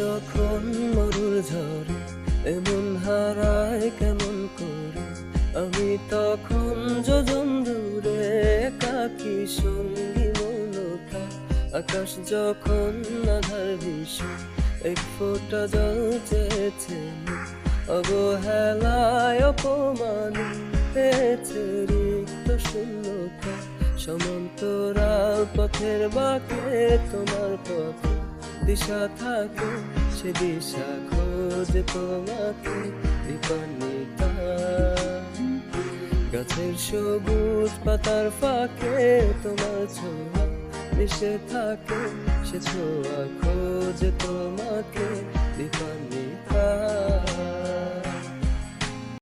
যখন মরুর ঝরে এমন হারায় কেমন করে, আমি তখন যোজন দূরে একাকী সঙ্গী মনকা। আকাশ যখন আধার ভীষণ এক ফোঁটা জল চেয়েছে, অবহেলায় অপমানে পেয়েছে রিক্ত শূন্যতা। সমান্তরাল পথের বাঁকে তোমার পথে দিশা থাকে, সে দিশা খোঁজে তোমাকে বিপান্বিতা। গাছের সবুজ পাতার ফাঁকে তোমার ছোঁয়া মিশে থাকে, সে ছোঁয়া খোঁজে তোমাকে বিপান্বিতা।